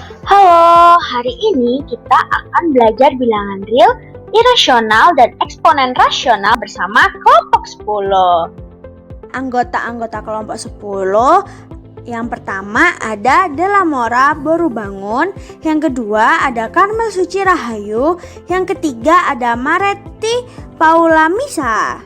Halo, hari ini kita akan belajar bilangan real, irasional, dan eksponen rasional bersama kelompok 10. Anggota-anggota kelompok 10, yang pertama ada Delamora Borubangun, yang kedua ada Karmel Suci Rahayu, yang ketiga ada Maretti Paula Misa.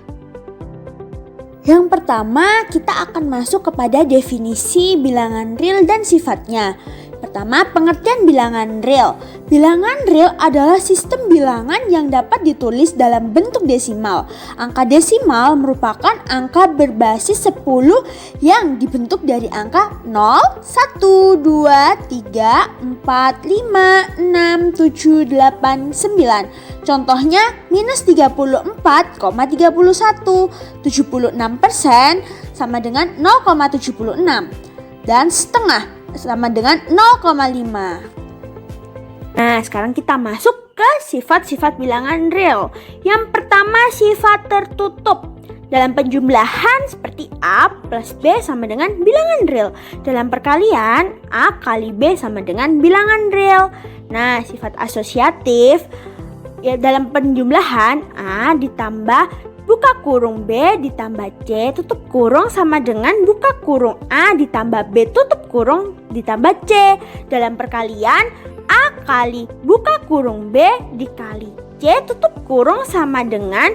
Yang pertama kita akan masuk kepada definisi bilangan real dan sifatnya. Pertama, pengertian bilangan real. Bilangan real adalah sistem bilangan yang dapat ditulis dalam bentuk desimal. Angka desimal merupakan angka berbasis 10 yang dibentuk dari angka 0, 1, 2, 3, 4, 5, 6, 7, 8, 9. Contohnya minus 34,31, 76% sama dengan 0,76 dan setengah sama dengan 0,5. Nah, sekarang kita masuk ke sifat-sifat bilangan real. Yang pertama, sifat tertutup. Dalam penjumlahan seperti A plus B sama dengan bilangan real. Dalam perkalian, A kali B sama dengan bilangan real. Nah, sifat asosiatif, ya, dalam penjumlahan A ditambah buka kurung B ditambah C tutup kurung sama dengan buka kurung A ditambah B tutup kurung ditambah C. Dalam perkalian A kali buka kurung B dikali C tutup kurung sama dengan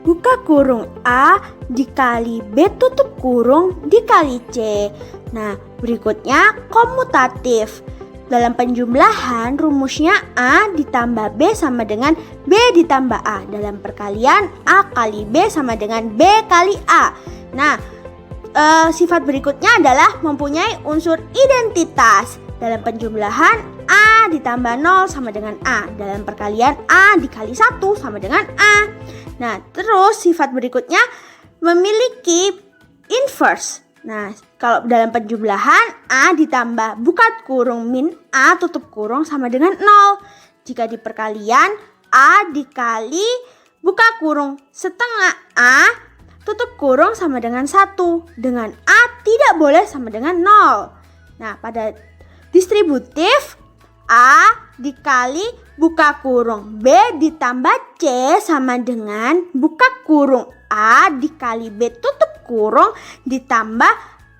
buka kurung A dikali B tutup kurung dikali C. Nah, berikutnya komutatif. Dalam penjumlahan rumusnya A ditambah B sama dengan B ditambah A. Dalam perkalian A kali B sama dengan B kali A. Nah, sifat berikutnya adalah mempunyai unsur identitas. Dalam penjumlahan A ditambah 0 sama dengan A. Dalam perkalian A dikali 1 sama dengan A. Nah, terus sifat berikutnya memiliki inverse. Nah, kalau dalam penjumlahan A ditambah buka kurung min A tutup kurung sama dengan 0. Jika di perkalian A dikali buka kurung setengah A tutup kurung sama dengan 1. Dengan A tidak boleh sama dengan 0. Nah, pada distributif A dikali buka kurung B ditambah C sama dengan buka kurung A dikali B tutup kurung ditambah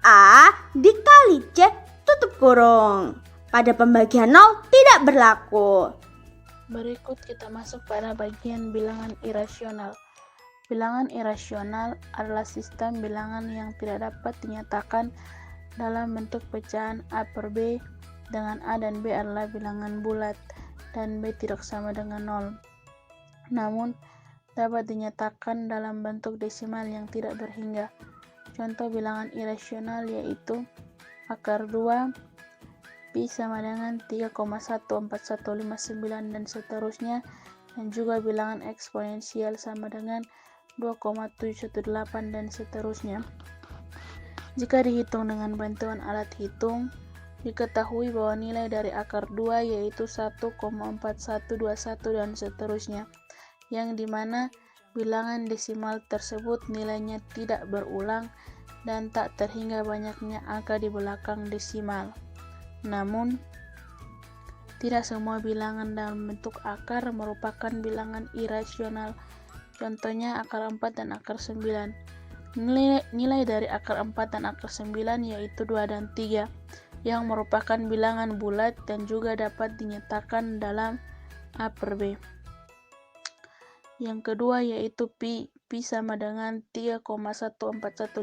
A dikali C tutup kurung. Pada pembagian 0 tidak berlaku. Berikut kita masuk pada bagian bilangan irasional. Bilangan irasional adalah sistem bilangan yang tidak dapat dinyatakan dalam bentuk pecahan A per B, dengan A dan B adalah bilangan bulat dan B tidak sama dengan 0. Namun, dapat dinyatakan dalam bentuk desimal yang tidak berhingga. Contoh bilangan irasional yaitu akar 2, pi sama dengan 3,14159 dan seterusnya, dan juga bilangan eksponensial sama dengan 2,718 dan seterusnya. Jika dihitung dengan bantuan alat hitung, diketahui bahwa nilai dari akar 2 yaitu 1,4121 dan seterusnya, yang dimana bilangan desimal tersebut nilainya tidak berulang dan tak terhingga banyaknya angka di belakang desimal. Namun, tidak semua bilangan dalam bentuk akar merupakan bilangan irasional. Contohnya akar 4 dan akar 9. Nilai dari akar 4 dan akar 9 yaitu 2 dan 3 yang merupakan bilangan bulat dan juga dapat dinyatakan dalam A per B. Yang kedua yaitu pi sama dengan 3,14159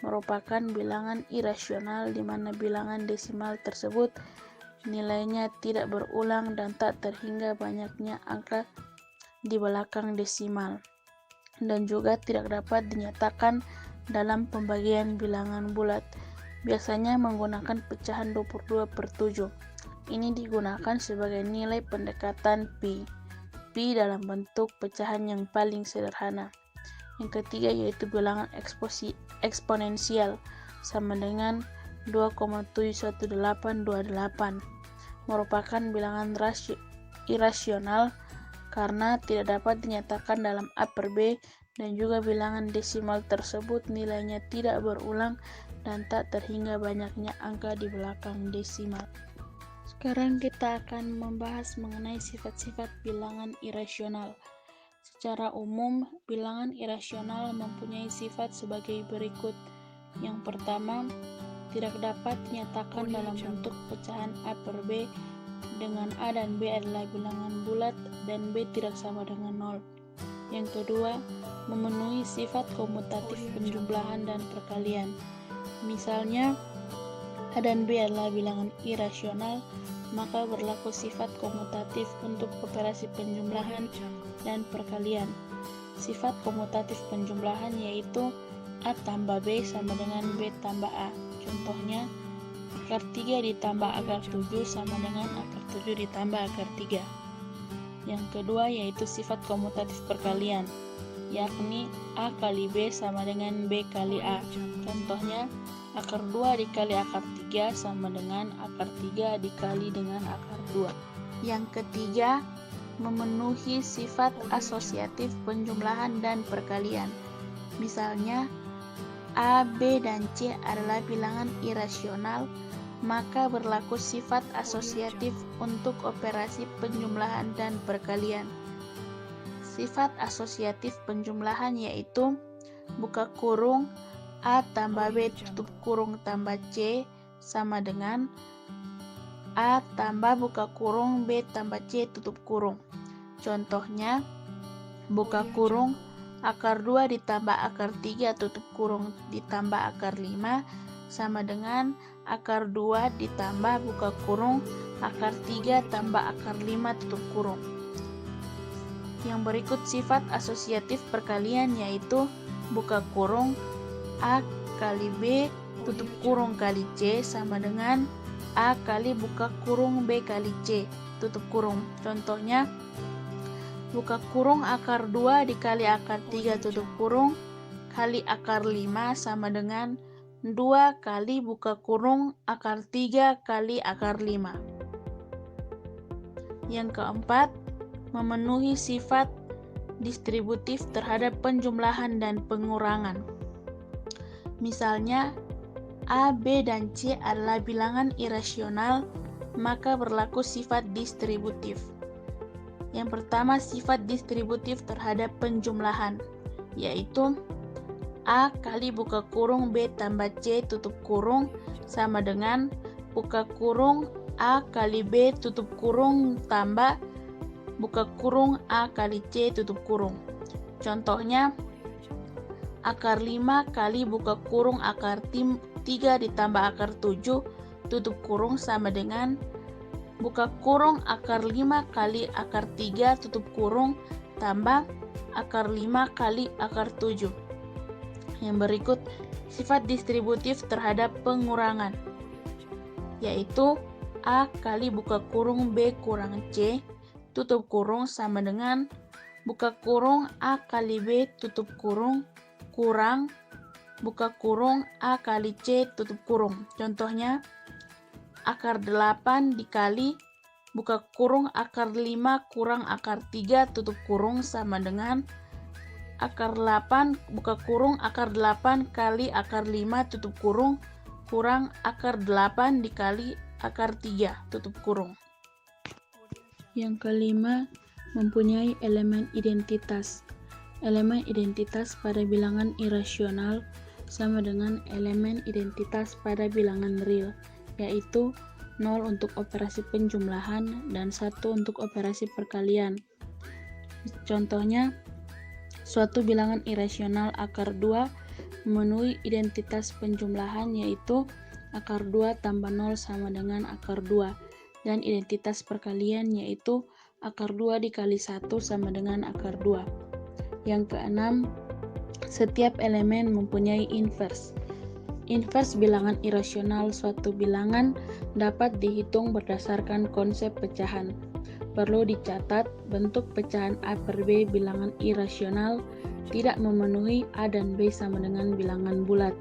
merupakan bilangan irasional di mana bilangan desimal tersebut nilainya tidak berulang dan tak terhingga banyaknya angka di belakang desimal, dan juga tidak dapat dinyatakan dalam pembagian bilangan bulat. Biasanya menggunakan pecahan 22/7. Ini digunakan sebagai nilai pendekatan pi dalam bentuk pecahan yang paling sederhana. Yang ketiga yaitu bilangan eksponensial sama dengan 2,71828 merupakan bilangan irasional karena tidak dapat dinyatakan dalam A per B, dan juga bilangan desimal tersebut nilainya tidak berulang dan tak terhingga banyaknya angka di belakang desimal. Sekarang kita akan membahas mengenai sifat-sifat bilangan irasional. Secara umum, bilangan irasional mempunyai sifat sebagai berikut. Yang pertama, tidak dapat dinyatakan dalam bentuk pecahan A per B dengan A dan B adalah bilangan bulat dan B tidak sama dengan 0. Yang kedua, memenuhi sifat komutatif penjumlahan dan perkalian. Misalnya, A dan B adalah bilangan irasional, maka berlaku sifat komutatif untuk operasi penjumlahan dan perkalian. Sifat komutatif penjumlahan yaitu A tambah B sama dengan B tambah A. Contohnya, akar 3 ditambah akar 7 sama dengan akar 7 ditambah akar 3. Yang kedua yaitu sifat komutatif perkalian, yakni A kali B sama dengan B kali A. Contohnya, akar 2 dikali akar 3 sama dengan akar 3 dikali dengan akar 2. Yang ketiga, memenuhi sifat asosiatif penjumlahan dan perkalian. Misalnya, A, B, dan C adalah bilangan irasional, maka berlaku sifat asosiatif untuk operasi penjumlahan dan perkalian. Sifat asosiatif penjumlahan yaitu buka kurung A tambah B tutup kurung tambah C sama dengan A tambah buka kurung B tambah C tutup kurung. Contohnya, buka kurung akar 2 ditambah akar 3 tutup kurung ditambah akar 5 sama dengan akar 2 ditambah buka kurung akar 3 tambah akar 5 tutup kurung. Yang berikut sifat asosiatif perkalian yaitu buka kurung A kali B tutup kurung kali C sama dengan A kali buka kurung B kali C tutup kurung. Contohnya, buka kurung akar 2 dikali akar 3 tutup kurung kali akar 5 sama dengan 2 kali buka kurung akar 3 kali akar 5. Yang keempat, memenuhi sifat distributif terhadap penjumlahan dan pengurangan. Misalnya, A, B, dan C adalah bilangan irasional, maka berlaku sifat distributif. Yang pertama, sifat distributif terhadap penjumlahan, yaitu A kali buka kurung B tambah C tutup kurung sama dengan buka kurung A kali B tutup kurung tambah buka kurung A kali C tutup kurung. Contohnya, akar 5 kali buka kurung akar 3 ditambah akar 7 tutup kurung sama dengan buka kurung akar 5 kali akar 3 tutup kurung tambah akar 5 kali akar 7. Yang berikut sifat distributif terhadap pengurangan, yaitu A kali buka kurung B kurang C tutup kurung sama dengan buka kurung A kali B tutup kurung kurang buka kurung A kali C tutup kurung. Contohnya, akar 8 dikali buka kurung akar 5 kurang akar 3 tutup kurung sama dengan akar 8 buka kurung akar 8 kali akar 5 tutup kurung kurang akar 8 dikali akar 3 tutup kurung. Yang kelima, mempunyai elemen identitas. Elemen identitas pada bilangan irasional sama dengan elemen identitas pada bilangan real, yaitu 0 untuk operasi penjumlahan dan 1 untuk operasi perkalian. Contohnya, suatu bilangan irasional akar 2 memenuhi identitas penjumlahan yaitu akar 2 tambah 0 sama dengan akar 2, dan identitas perkalian yaitu akar 2 dikali 1 sama dengan akar 2. Yang keenam, setiap elemen mempunyai invers. Invers bilangan irasional suatu bilangan dapat dihitung berdasarkan konsep pecahan. Perlu dicatat, bentuk pecahan A per B bilangan irasional tidak memenuhi A dan B sama dengan bilangan bulat.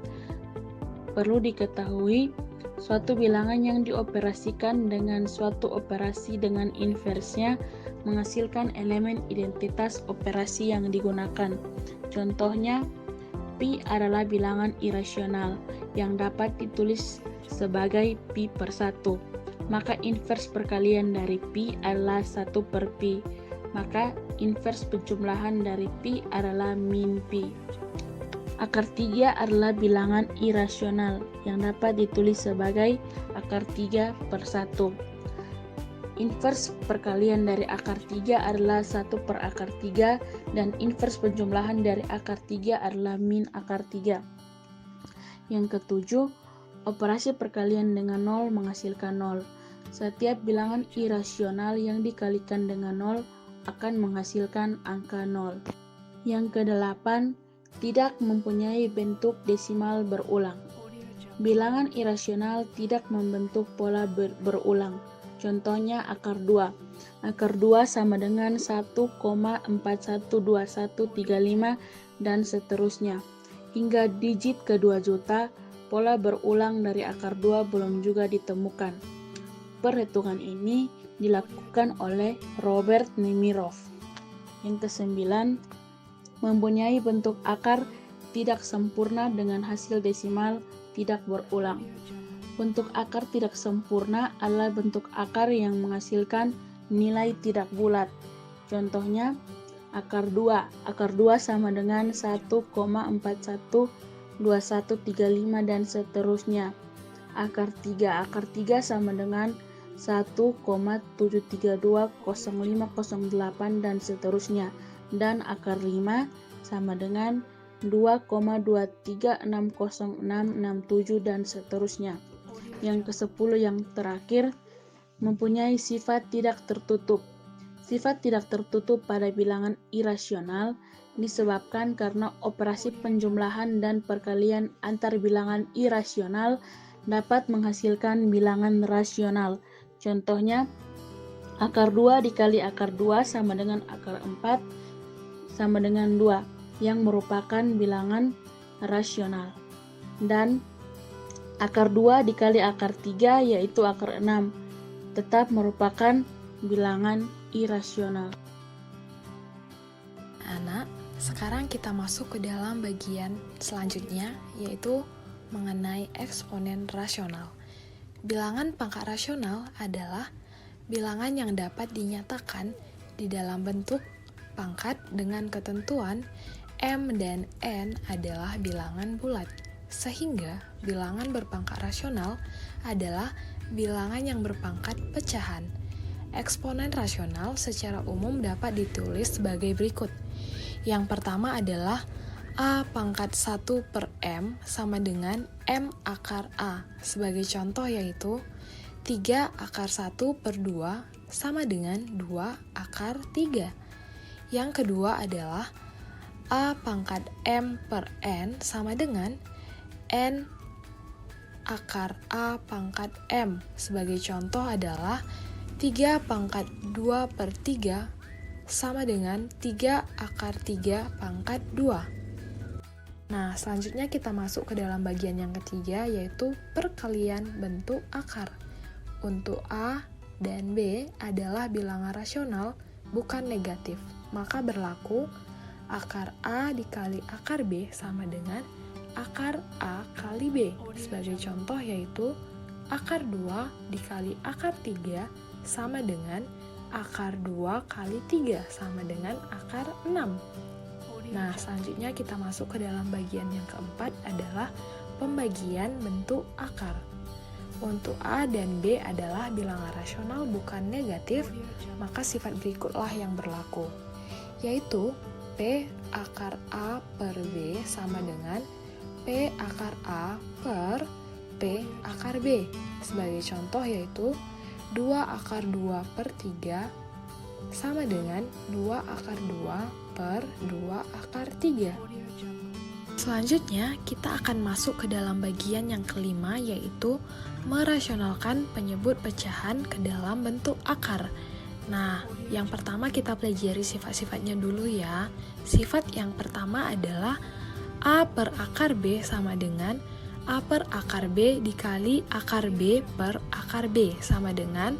Perlu diketahui, suatu bilangan yang dioperasikan dengan suatu operasi dengan inversnya menghasilkan elemen identitas operasi yang digunakan. Contohnya, Pi adalah bilangan irasional yang dapat ditulis sebagai Pi per 1. maka invers perkalian dari pi adalah 1 per pi. Maka invers penjumlahan dari pi adalah min pi. Akar 3 adalah bilangan irasional yang dapat ditulis sebagai akar 3 per 1. Invers perkalian dari akar 3 adalah 1 per akar 3 dan invers penjumlahan dari akar 3 adalah min akar 3. Yang ketujuh, operasi perkalian dengan 0 menghasilkan 0. Setiap bilangan irasional yang dikalikan dengan 0 akan menghasilkan angka 0. Yang kedelapan, tidak mempunyai bentuk desimal berulang. Bilangan irasional tidak membentuk pola berulang. Contohnya akar 2. Akar 2 sama dengan 1,412135 dan seterusnya. Hingga digit ke-2 juta, pola berulang dari akar 2 belum juga ditemukan. Perhitungan ini dilakukan oleh Robert Nemirov. Yang kesembilan, mempunyai bentuk akar tidak sempurna dengan hasil desimal tidak berulang. Bentuk akar tidak sempurna adalah bentuk akar yang menghasilkan nilai tidak bulat. Contohnya, akar 2. Akar 2 sama dengan 1,412135 dan seterusnya. Akar 3. Akar 3 sama dengan 1,7320508 dan seterusnya. Dan akar 5 sama dengan 2,23606667 dan seterusnya. Yang ke-10 yang terakhir, mempunyai sifat tidak tertutup. Sifat tidak tertutup pada bilangan irasional disebabkan karena operasi penjumlahan dan perkalian antar bilangan irasional dapat menghasilkan bilangan rasional. Contohnya, akar 2 dikali akar 2 sama dengan akar 4 sama dengan 2 yang merupakan bilangan rasional. Dan akar 2 dikali akar 3 yaitu akar 6 tetap merupakan bilangan irasional. Anak, sekarang kita masuk ke dalam bagian selanjutnya, yaitu mengenai eksponen rasional. Bilangan pangkat rasional adalah bilangan yang dapat dinyatakan di dalam bentuk pangkat dengan ketentuan M dan N adalah bilangan bulat. Sehingga bilangan berpangkat rasional adalah bilangan yang berpangkat pecahan. Eksponen rasional secara umum dapat ditulis sebagai berikut. Yang pertama adalah A pangkat 1 per M sama dengan M akar A. Sebagai contoh yaitu 3 akar 1 per 2 sama dengan 2 akar 3. Yang kedua adalah A pangkat M per N sama dengan N akar A pangkat M. Sebagai contoh adalah 3 pangkat 2 per 3 sama dengan 3 akar 3 pangkat 2. Nah, selanjutnya kita masuk ke dalam bagian yang ketiga, yaitu perkalian bentuk akar. Untuk A dan B adalah bilangan rasional, bukan negatif. Maka berlaku akar A dikali akar B sama dengan akar A kali B. Sebagai contoh yaitu akar 2 dikali akar 3 sama dengan akar 2 kali 3 sama dengan akar 6. Nah, selanjutnya kita masuk ke dalam bagian yang keempat adalah pembagian bentuk akar. Untuk A dan B adalah bilangan rasional bukan negatif, maka sifat berikutlah yang berlaku, yaitu P akar A per B sama dengan P akar A per P akar B. Sebagai contoh yaitu 2 akar 2 per 3 sama dengan 2 akar 2 per 2 akar 3. Selanjutnya, kita akan masuk ke dalam bagian yang kelima, yaitu merasionalkan penyebut pecahan ke dalam bentuk akar. Nah, yang pertama kita pelajari sifat-sifatnya dulu ya. Sifat yang pertama adalah A per akar B sama dengan A per akar B dikali akar B per akar B sama dengan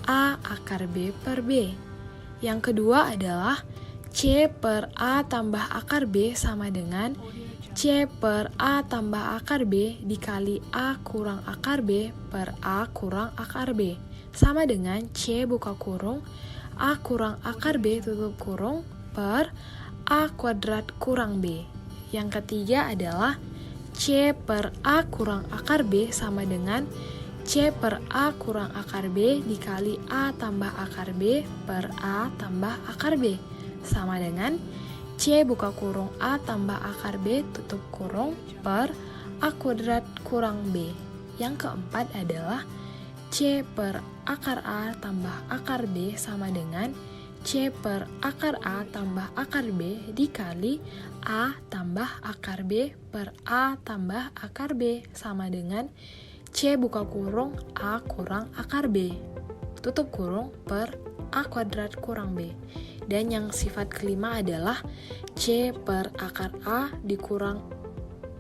A akar B per B. Yang kedua adalah C per A tambah akar B sama dengan C per A tambah akar B dikali A kurang akar B per A kurang akar B. Sama dengan C buka kurung A kurang akar B tutup kurung per A kuadrat kurang B. Yang ketiga adalah C per A kurang akar B sama dengan C per A kurang akar B dikali A tambah akar B per A tambah akar B. Sama dengan C buka kurung A tambah akar B tutup kurung per A kuadrat kurang B. Yang keempat adalah C per akar A tambah akar B sama dengan C per akar A tambah akar B dikali A tambah akar B per A tambah akar B sama dengan C buka kurung A kurang akar B tutup kurung per A kuadrat kurang B. Dan yang sifat kelima adalah C per akar A dikurang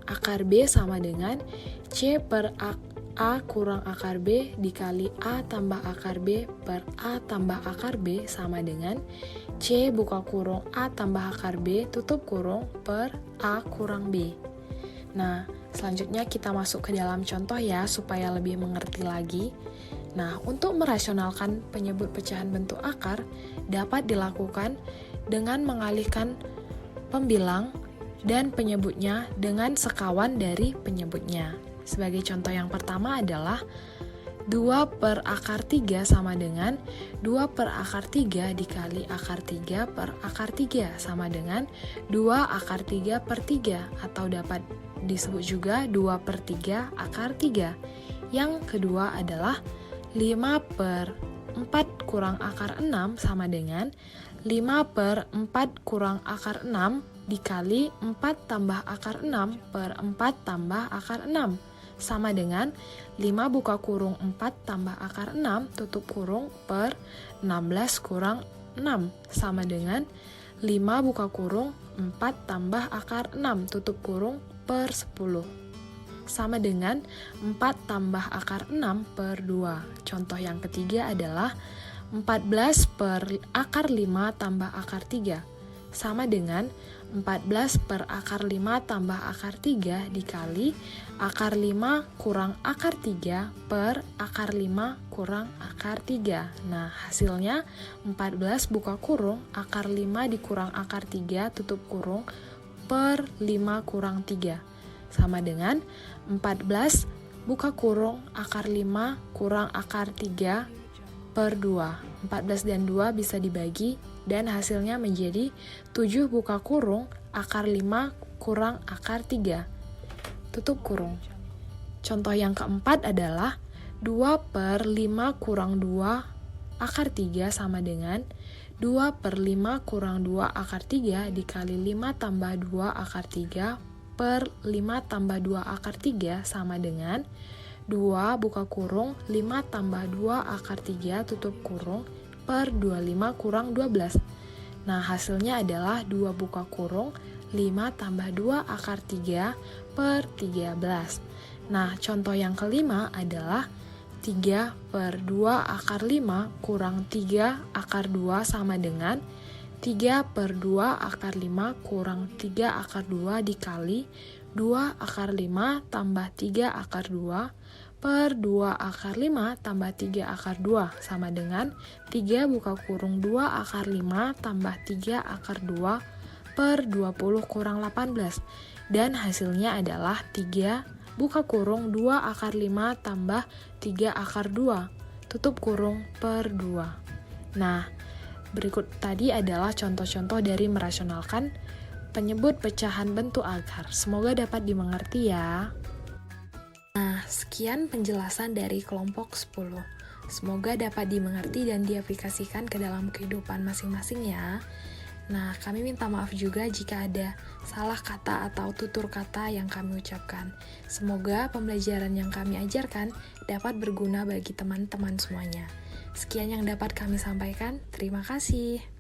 akar B sama dengan C per A kurang akar B dikali A tambah akar B per A tambah akar B sama dengan C buka kurung A tambah akar B tutup kurung per A kurang B. Nah, selanjutnya kita masuk ke dalam contoh ya supaya lebih mengerti lagi. Nah, untuk merasionalkan penyebut pecahan bentuk akar dapat dilakukan dengan mengalihkan pembilang dan penyebutnya dengan sekawan dari penyebutnya. Sebagai contoh yang pertama adalah 2 per akar 3 sama dengan 2 per akar 3 dikali akar 3 per akar 3 sama dengan 2 akar 3 per 3 atau dapat disebut juga 2 per 3 akar 3. Yang kedua adalah 5 per 4 kurang akar 6 sama dengan 5 per 4 kurang akar 6 dikali 4 tambah akar 6 per 4 tambah akar 6 sama dengan 5 buka kurung 4 tambah akar 6 tutup kurung per 16 kurang 6 sama dengan 5 buka kurung 4 tambah akar 6 tutup kurung per 10 sama dengan 4 tambah akar 6 per 2. Contoh yang ketiga adalah 14 per akar 5 tambah akar 3 sama dengan 14 per akar 5 tambah akar 3 dikali akar 5 kurang akar 3 per akar 5 kurang akar 3. Nah, hasilnya 14 buka kurung akar 5 dikurang akar 3 tutup kurung per 5 kurang 3 sama dengan 14 buka kurung akar 5 kurang akar 3 per 2. 14 dan 2 bisa dibagi dan hasilnya menjadi 7 buka kurung akar 5 kurang akar 3 tutup kurung. Contoh yang keempat adalah 2 per 5 kurang 2 akar 3 sama dengan 2 per 5 kurang 2 akar 3 dikali 5 tambah 2 akar 3 per 5 tambah 2 akar 3 sama dengan 2 buka kurung 5 tambah 2 akar 3 tutup kurung per 25 kurang 12. Nah, hasilnya adalah 2 buka kurung 5 tambah 2 akar 3 per 13. Nah, contoh yang kelima adalah 3 per 2 akar 5 kurang 3 akar 2 sama dengan 3 per 2 akar 5 kurang 3 akar 2 dikali 2 akar 5 tambah 3 akar 2 per 2 akar 5 tambah 3 akar 2 sama dengan 3 buka kurung 2 akar 5 tambah 3 akar 2 per 20 kurang 18. Dan hasilnya adalah 3 buka kurung 2 akar 5 tambah 3 akar 2 tutup kurung per 2. Nah, berikut tadi adalah contoh-contoh dari merasionalkan penyebut pecahan bentuk akar. Semoga dapat dimengerti ya. Nah, sekian penjelasan dari kelompok 10. Semoga dapat dimengerti dan diaplikasikan ke dalam kehidupan masing-masing ya. Nah, kami minta maaf juga jika ada salah kata atau tutur kata yang kami ucapkan. Semoga pembelajaran yang kami ajarkan dapat berguna bagi teman-teman semuanya. Sekian yang dapat kami sampaikan. Terima kasih.